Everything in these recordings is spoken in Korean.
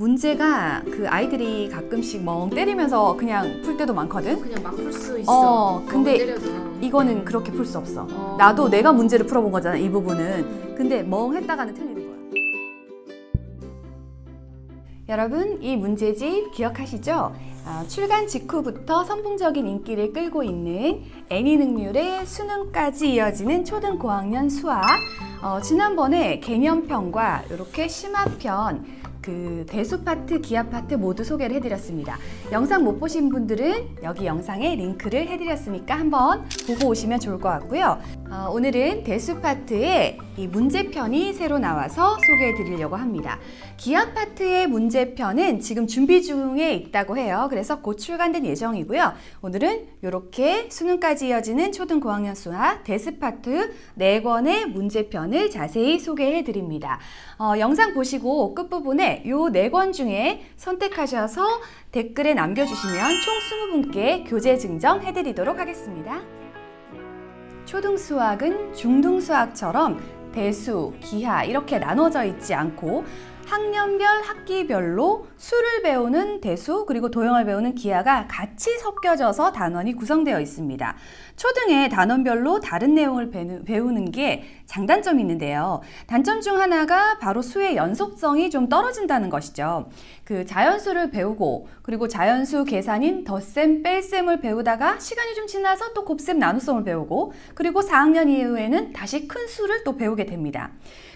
문제가 그 아이들이 가끔씩 멍 때리면서 그냥 풀 때도 많거든? 그냥 막 풀 수 있어. 근데 이거는 그렇게 풀 수 없어. 나도 내가 문제를 풀어본 거잖아, 이 부분은. 근데 멍 했다가는 틀리는 거야. 여러분, 이 문제집 기억하시죠? 출간 직후부터 선풍적인 인기를 끌고 있는 애니능률의 수능까지 이어지는 초등 고학년 수학. 지난번에 개념편과 이렇게 심화편, 그 대수 파트, 기하 파트 모두 소개를 해드렸습니다. 영상 못 보신 분들은 여기 영상에 링크를 해드렸으니까 한번 보고 오시면 좋을 것 같고요. 오늘은 대수 파트에 이 문제편이 새로 나와서 소개해 드리려고 합니다. 기하 파트의 문제편은 지금 준비 중에 있다고 해요. 그래서 곧 출간될 예정이고요. 오늘은 이렇게 수능까지 이어지는 초등 고학년 수학 대수 파트 4권의 문제편을 자세히 소개해 드립니다. 영상 보시고 끝부분에 이 4권 중에 선택하셔서 댓글에 남겨주시면 총 20분께 교재 증정해 드리도록 하겠습니다. 초등 수학은 중등 수학처럼 대수, 기하 이렇게 나눠져 있지 않고 학년별, 학기별로 수를 배우는 대수 그리고 도형을 배우는 기하가 같이 섞여져서 단원이 구성되어 있습니다. 초등에 단원별로 다른 내용을 배우는 게 장단점이 있는데요. 단점 중 하나가 바로 수의 연속성이 좀 떨어진다는 것이죠. 그 자연수를 배우고 그리고 자연수 계산인 덧셈, 뺄셈을 배우다가 시간이 좀 지나서 또 곱셈, 나눗셈을 배우고 그리고 4학년 이후에는 다시 큰 수를 또 배우게 됩니다.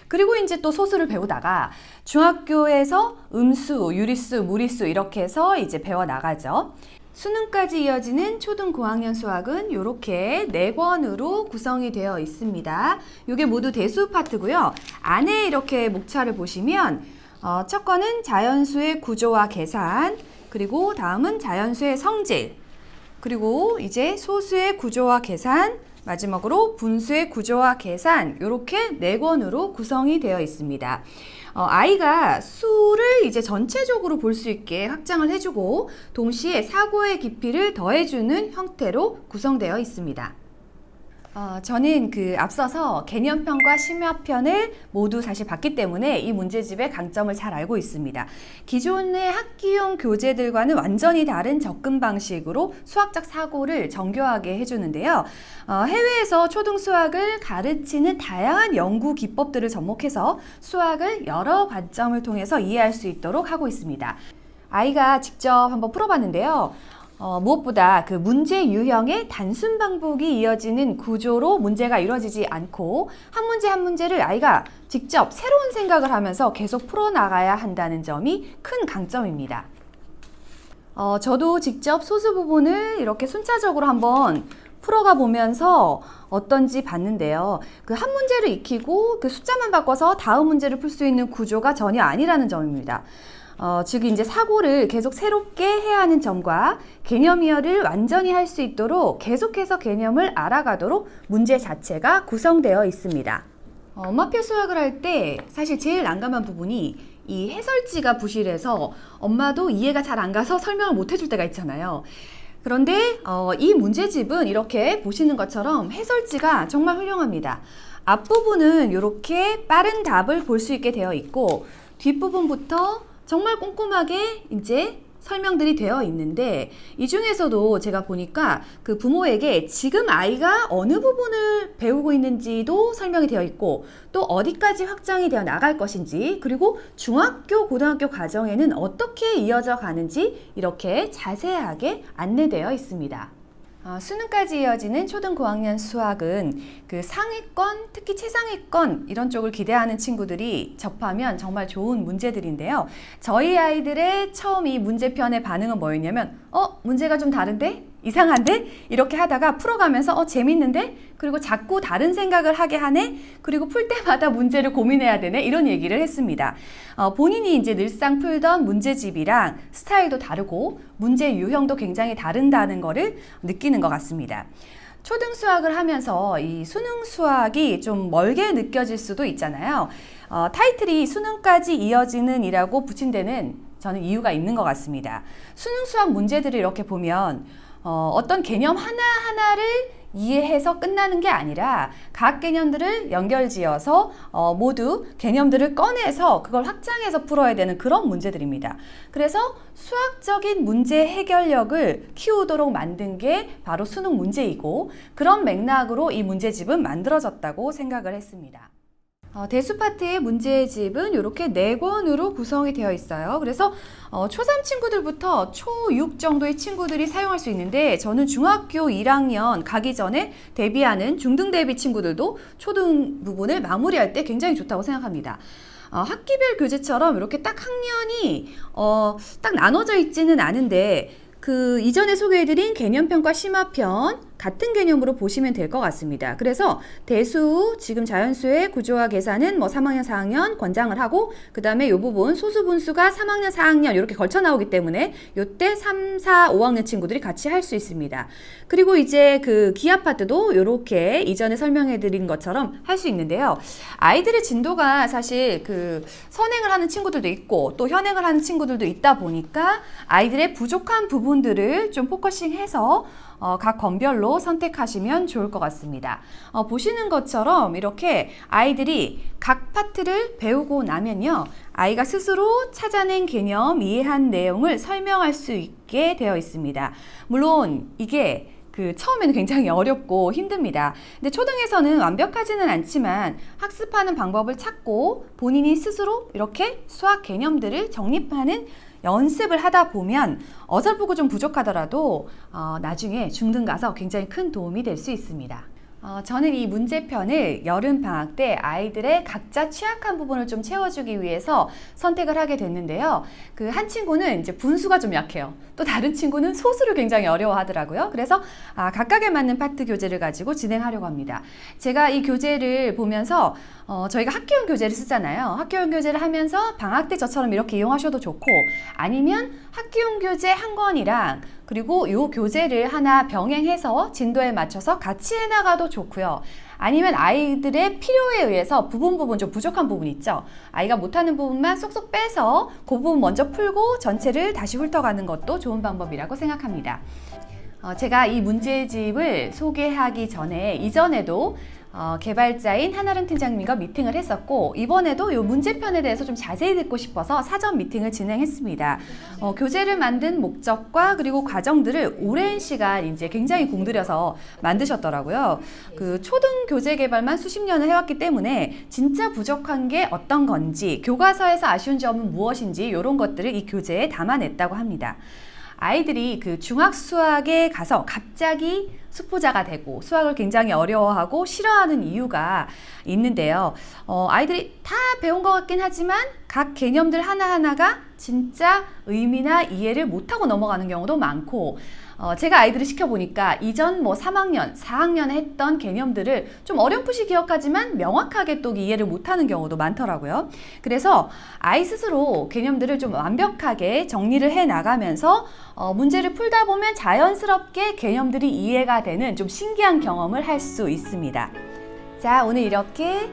그리고 이제 또 소수를 배우다가 중학교에서 음수, 유리수, 무리수 이렇게 해서 이제 배워 나가죠. 수능까지 이어지는 초등 고학년 수학은 이렇게 4권으로 구성이 되어 있습니다. 이게 모두 대수 파트고요. 안에 이렇게 목차를 보시면 첫 권은 자연수의 구조와 계산, 그리고 다음은 자연수의 성질, 그리고 이제 소수의 구조와 계산, 마지막으로 분수의 구조와 계산 이렇게 4권으로 구성이 되어 있습니다. 아이가 수를 이제 전체적으로 볼 수 있게 확장을 해주고 동시에 사고의 깊이를 더해주는 형태로 구성되어 있습니다. 저는 앞서서 개념편과 심화편을 모두 사실 봤기 때문에 이 문제집의 강점을 잘 알고 있습니다. 기존의 학기용 교재들과는 완전히 다른 접근 방식으로 수학적 사고를 정교하게 해주는데요. 해외에서 초등 수학을 가르치는 다양한 연구 기법들을 접목해서 수학을 여러 관점을 통해서 이해할 수 있도록 하고 있습니다. 아이가 직접 한번 풀어봤는데요. 무엇보다 그 문제 유형의 단순 반복이 이어지는 구조로 문제가 이루어지지 않고 한 문제 한 문제를 아이가 직접 새로운 생각을 하면서 계속 풀어나가야 한다는 점이 큰 강점입니다. 저도 직접 소수 부분을 이렇게 순차적으로 한번 풀어가 보면서 어떤지 봤는데요. 그 한 문제를 익히고 그 숫자만 바꿔서 다음 문제를 풀 수 있는 구조가 전혀 아니라는 점입니다. 즉 이제 사고를 계속 새롭게 해야 하는 점과 개념 이해를 완전히 할 수 있도록 계속해서 개념을 알아가도록 문제 자체가 구성되어 있습니다. 엄마표 수학을 할 때 사실 제일 난감한 부분이 이 해설지가 부실해서 엄마도 이해가 잘 안 가서 설명을 못 해줄 때가 있잖아요. 그런데 이 문제집은 이렇게 보시는 것처럼 해설지가 정말 훌륭합니다. 앞부분은 이렇게 빠른 답을 볼 수 있게 되어 있고 뒷부분부터 정말 꼼꼼하게 이제 설명들이 되어 있는데 이 중에서도 제가 보니까 그 부모에게 지금 아이가 어느 부분을 배우고 있는지도 설명이 되어 있고 또 어디까지 확장이 되어 나갈 것인지 그리고 중학교, 고등학교 과정에는 어떻게 이어져 가는지 이렇게 자세하게 안내되어 있습니다. 수능까지 이어지는 초등 고학년 수학은 그 상위권, 특히 최상위권 이런 쪽을 기대하는 친구들이 접하면 정말 좋은 문제들인데요. 저희 아이들의 처음 이 문제편의 반응은 뭐였냐면 문제가 좀 다른데? 이상한데? 이렇게 하다가 풀어가면서 재밌는데? 그리고 자꾸 다른 생각을 하게 하네? 그리고 풀 때마다 문제를 고민해야 되네? 이런 얘기를 했습니다. 본인이 이제 늘상 풀던 문제집이랑 스타일도 다르고 문제 유형도 굉장히 다른다는 거를 느끼는 것 같습니다. 초등 수학을 하면서 이 수능 수학이 좀 멀게 느껴질 수도 있잖아요. 타이틀이 수능까지 이어지는 이라고 붙인 데는 저는 이유가 있는 것 같습니다. 수능 수학 문제들을 이렇게 보면 어떤 개념 하나하나를 이해해서 끝나는 게 아니라 각 개념들을 연결지어서 모두 개념들을 꺼내서 그걸 확장해서 풀어야 되는 그런 문제들입니다. 그래서 수학적인 문제 해결력을 키우도록 만든 게 바로 수능 문제이고, 그런 맥락으로 이 문제집은 만들어졌다고 생각을 했습니다. 대수 파트의 문제집은 이렇게 4권으로 구성이 되어 있어요. 그래서 초3 친구들부터 초6 정도의 친구들이 사용할 수 있는데, 저는 중학교 1학년 가기 전에 대비하는 중등 대비 친구들도 초등 부분을 마무리할 때 굉장히 좋다고 생각합니다. 학기별 교재처럼 이렇게 딱 학년이 딱 나눠져 있지는 않은데, 그 이전에 소개해드린 개념편과 심화편 같은 개념으로 보시면 될 것 같습니다. 그래서 대수, 지금 자연수의 구조와 계산은 뭐 3학년, 4학년 권장을 하고, 그 다음에 이 부분 소수분수가 3학년, 4학년 이렇게 걸쳐 나오기 때문에 이때 3, 4, 5학년 친구들이 같이 할 수 있습니다. 그리고 이제 그 기하 파트도 이렇게 이전에 설명해드린 것처럼 할 수 있는데요. 아이들의 진도가 사실 그 선행을 하는 친구들도 있고 또 현행을 하는 친구들도 있다 보니까 아이들의 부족한 부분들을 좀 포커싱해서 각 권별로 선택하시면 좋을 것 같습니다. 보시는 것처럼 이렇게 아이들이 각 파트를 배우고 나면요, 아이가 스스로 찾아낸 개념, 이해한 내용을 설명할 수 있게 되어 있습니다. 물론 이게 처음에는 굉장히 어렵고 힘듭니다. 근데 초등에서는 완벽하지는 않지만 학습하는 방법을 찾고 본인이 스스로 이렇게 수학 개념들을 정립하는 연습을 하다 보면 어설프고 좀 부족하더라도 나중에 중등 가서 굉장히 큰 도움이 될 수 있습니다. 저는 이 문제편을 여름방학 때 아이들의 각자 취약한 부분을 좀 채워주기 위해서 선택을 하게 됐는데요. 그 한 친구는 이제 분수가 좀 약해요. 또 다른 친구는 소수를 굉장히 어려워하더라고요. 그래서 각각에 맞는 파트 교재를 가지고 진행하려고 합니다. 제가 이 교재를 보면서 저희가 학교용 교재를 쓰잖아요. 학교용 교재를 하면서 방학 때 저처럼 이렇게 이용하셔도 좋고, 아니면 학교용 교재 한 권이랑 그리고 이 교재를 하나 병행해서 진도에 맞춰서 같이 해나가도 좋고요. 아니면 아이들의 필요에 의해서 부분 좀 부족한 부분 있죠. 아이가 못하는 부분만 쏙쏙 빼서 그 부분 먼저 풀고 전체를 다시 훑어가는 것도 좋은 방법이라고 생각합니다. 제가 이 문제집을 소개하기 전에 이전에도 개발자인 한아름 팀장님과 미팅을 했었고, 이번에도 이 문제편에 대해서 좀 자세히 듣고 싶어서 사전 미팅을 진행했습니다. 교재를 만든 목적과 그리고 과정들을 오랜 시간 이제 굉장히 공들여서 만드셨더라고요. 그 초등 교재 개발만 수십 년을 해왔기 때문에 진짜 부족한 게 어떤 건지, 교과서에서 아쉬운 점은 무엇인지 이런 것들을 이 교재에 담아냈다고 합니다. 아이들이 그 중학 수학에 가서 갑자기 수포자가 되고 수학을 굉장히 어려워하고 싫어하는 이유가 있는데요. 아이들이 다 배운 것 같긴 하지만 각 개념들 하나하나가 진짜 의미나 이해를 못하고 넘어가는 경우도 많고, 제가 아이들을 시켜보니까 이전 3학년, 4학년에 했던 개념들을 좀 어렴풋이 기억하지만 명확하게 또 이해를 못하는 경우도 많더라고요. 그래서 아이 스스로 개념들을 좀 완벽하게 정리를 해 나가면서 문제를 풀다 보면 자연스럽게 개념들이 이해가 되는 좀 신기한 경험을 할 수 있습니다. 자, 오늘 이렇게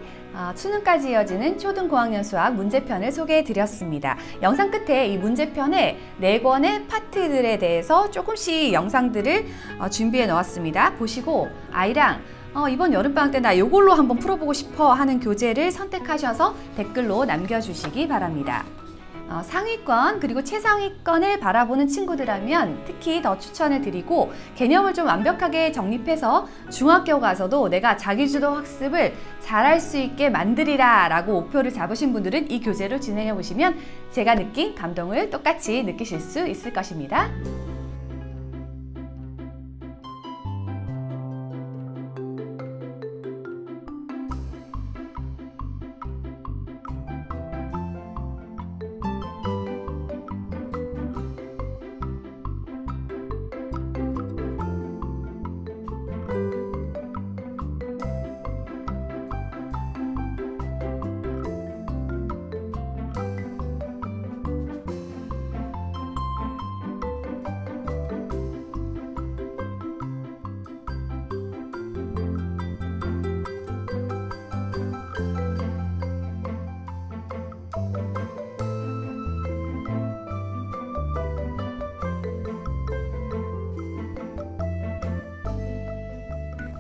수능까지 이어지는 초등 고학년 수학 문제편을 소개해 드렸습니다. 영상 끝에 이 문제편의 4권의 파트들에 대해서 조금씩 영상들을 준비해 놓았습니다. 보시고 아이랑 이번 여름방학 때 나 이걸로 한번 풀어보고 싶어 하는 교재를 선택하셔서 댓글로 남겨주시기 바랍니다. 상위권 그리고 최상위권을 바라보는 친구들이라면 특히 더 추천을 드리고, 개념을 좀 완벽하게 정립해서 중학교 가서도 내가 자기주도 학습을 잘할 수 있게 만들이라 라고 목표를 잡으신 분들은 이 교재로 진행해 보시면 제가 느낀 감동을 똑같이 느끼실 수 있을 것입니다.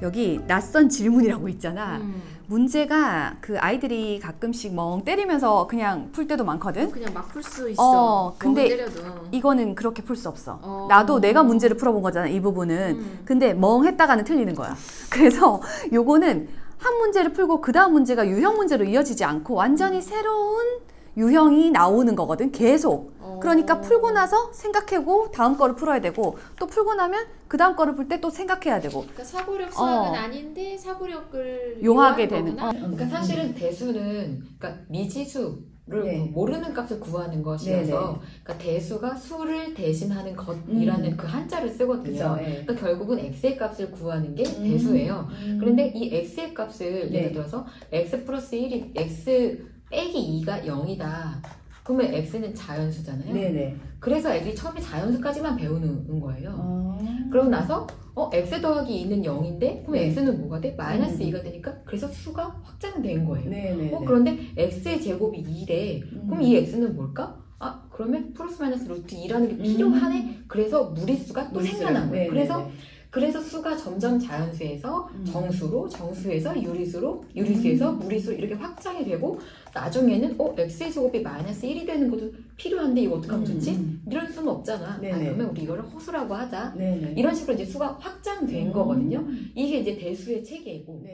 여기 낯선 질문이라고 있잖아. 문제가 그 아이들이 가끔씩 멍 때리면서 그냥 풀 때도 많거든. 그냥 막 풀 수 있어. 근데 때려도. 이거는 그렇게 풀 수 없어. 나도 내가 문제를 풀어본 거잖아, 이 부분은. 근데 멍 했다가는 틀리는 거야. 그래서 요거는 한 문제를 풀고 그 다음 문제가 유형 문제로 이어지지 않고 완전히 새로운 유형이 나오는 거거든, 계속. 그러니까 풀고 나서 생각하고 다음 거를 풀어야 되고, 또 풀고 나면 그 다음 거를 풀 때 또 생각해야 되고. 그러니까 사고력 수학은 아닌데 사고력을 요하게 되는. 그러니까 사실은 대수는 그러니까 미지수를 모르는 값을 구하는 것이라서, 그러니까 대수가 수를 대신하는 것이라는 그 한자를 쓰거든요. 그러니까 결국은 x의 값을 구하는 게 대수예요. 그런데 이 x의 값을 예를 들어서 x 플러스 1이 x 빼기 2가 0이다. 그러면 x는 자연수잖아요. 네네. 그래서 애들이 처음에 자연수까지만 배우는 거예요. 그러고 나서 x 더하기 2는 0인데 그럼 x는 뭐가 돼? 마이너스 2가 되니까 그래서 수가 확장된 거예요. 네네. 그런데 x의 제곱이 2래. 그럼 이 x는 뭘까? 그러면 플러스 마이너스 루트 2라는 게 필요하네. 그래서 무리수가 또 생겨난 거예요. 그래서 수가 점점 자연수에서 정수로, 정수에서 유리수로, 유리수에서 무리수 이렇게 확장이 되고, 나중에는 x의 제곱이 마이너스 1이 되는 것도 필요한데 이거 어떻게 하면 좋지? 이런 수는 없잖아. 그러면 우리 이거를 허수라고 하자. 이런 식으로 이제 수가 확장된 거거든요. 이게 이제 대수의 체계고.